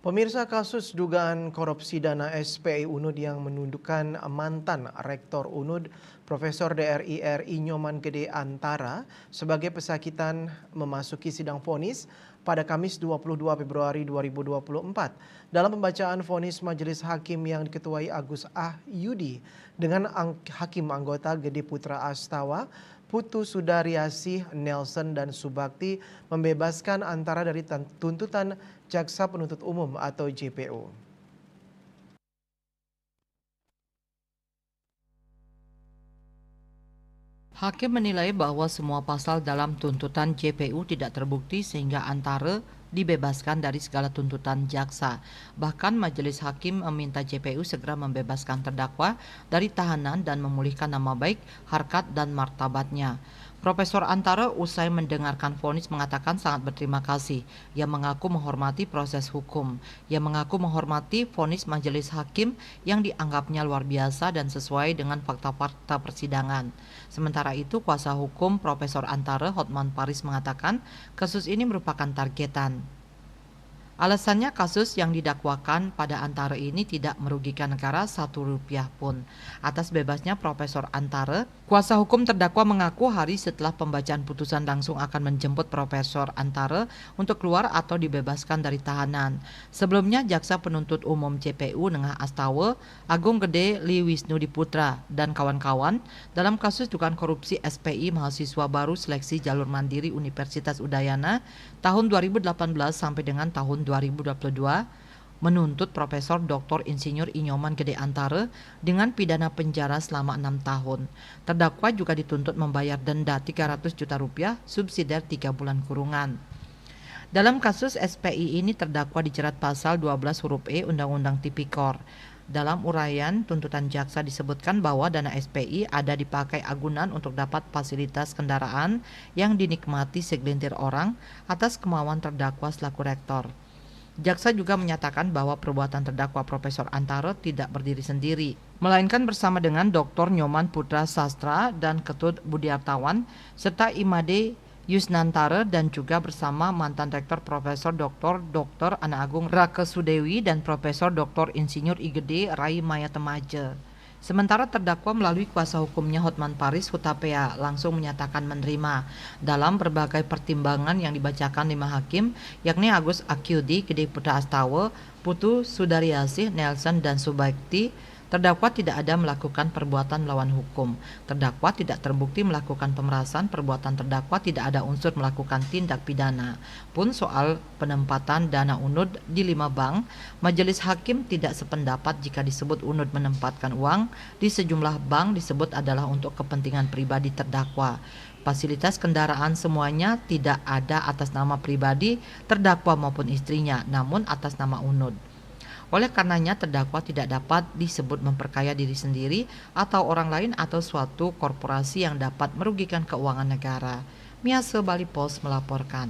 Pemirsa, kasus dugaan korupsi dana SPI UNUD yang menundukkan mantan Rektor UNUD Profesor DRI RI Nyoman Gede Antara sebagai pesakitan memasuki sidang vonis pada Kamis 22 Februari 2024. Dalam pembacaan vonis Majelis Hakim yang diketuai Agus Yudi dengan Hakim anggota Gede Putra Astawa, Putu Sudaryasih, Nelson, dan Subakti membebaskan Antara dari tuntutan Jaksa Penuntut Umum atau JPU. Hakim menilai bahwa semua pasal dalam tuntutan JPU tidak terbukti sehingga Antara dibebaskan dari segala tuntutan jaksa. Bahkan majelis hakim meminta JPU segera membebaskan terdakwa dari tahanan dan memulihkan nama baik, harkat, dan martabatnya. Profesor Antara usai mendengarkan vonis mengatakan sangat berterima kasih. Ia mengaku menghormati proses hukum. Ia mengaku menghormati vonis majelis hakim yang dianggapnya luar biasa dan sesuai dengan fakta-fakta persidangan. Sementara itu, kuasa hukum Profesor Antara, Hotman Paris, mengatakan kasus ini merupakan targetan. Alasannya kasus yang didakwakan pada Antara ini tidak merugikan negara Rp1 pun. Atas bebasnya Profesor Antara, kuasa hukum terdakwa mengaku hari setelah pembacaan putusan langsung akan menjemput Profesor Antara untuk keluar atau dibebaskan dari tahanan. Sebelumnya Jaksa Penuntut Umum JPU Nengah Astawa, Agung Gede Li Wisnu Diputra, dan kawan-kawan dalam kasus dugaan korupsi SPI mahasiswa baru seleksi jalur mandiri Universitas Udayana tahun 2018 sampai dengan tahun 2022 menuntut Profesor Dr. Insinyur Nyoman Gede Antara dengan pidana penjara selama 6 tahun. Terdakwa juga dituntut membayar denda Rp300 juta subsidiar 3 bulan kurungan. Dalam kasus SPI ini terdakwa dijerat pasal 12 huruf E Undang-Undang Tipikor. Dalam uraian tuntutan jaksa disebutkan bahwa dana SPI ada dipakai agunan untuk dapat fasilitas kendaraan yang dinikmati segelintir orang atas kemauan terdakwa selaku rektor. Jaksa juga menyatakan bahwa perbuatan terdakwa Profesor Antara tidak berdiri sendiri, melainkan bersama dengan Dr. Nyoman Putra Sastra dan Ketut Budiartawan, serta Imade Yusnantara, dan juga bersama mantan Rektor Profesor Dr. Ana Agung Rakesudewi dan Profesor Dr. Insinyur Igede Rai Maya Temaje. Sementara terdakwa melalui kuasa hukumnya Hotman Paris Hutapea langsung menyatakan menerima dalam berbagai pertimbangan yang dibacakan 5 hakim, yakni Agus Yudi, Gede Putra Astawa, Putu Sudaryasih, Nelson, dan Subakti. Terdakwa tidak ada melakukan perbuatan melawan hukum. Terdakwa tidak terbukti melakukan pemerasan. Perbuatan terdakwa tidak ada unsur melakukan tindak pidana. Pun soal penempatan dana UNUD di 5 bank, majelis hakim tidak sependapat jika disebut UNUD menempatkan uang di sejumlah bank disebut adalah untuk kepentingan pribadi terdakwa. Fasilitas kendaraan semuanya tidak ada atas nama pribadi terdakwa maupun istrinya, namun atas nama UNUD. Oleh karenanya terdakwa tidak dapat disebut memperkaya diri sendiri atau orang lain atau suatu korporasi yang dapat merugikan keuangan negara. Miase Bali Post melaporkan.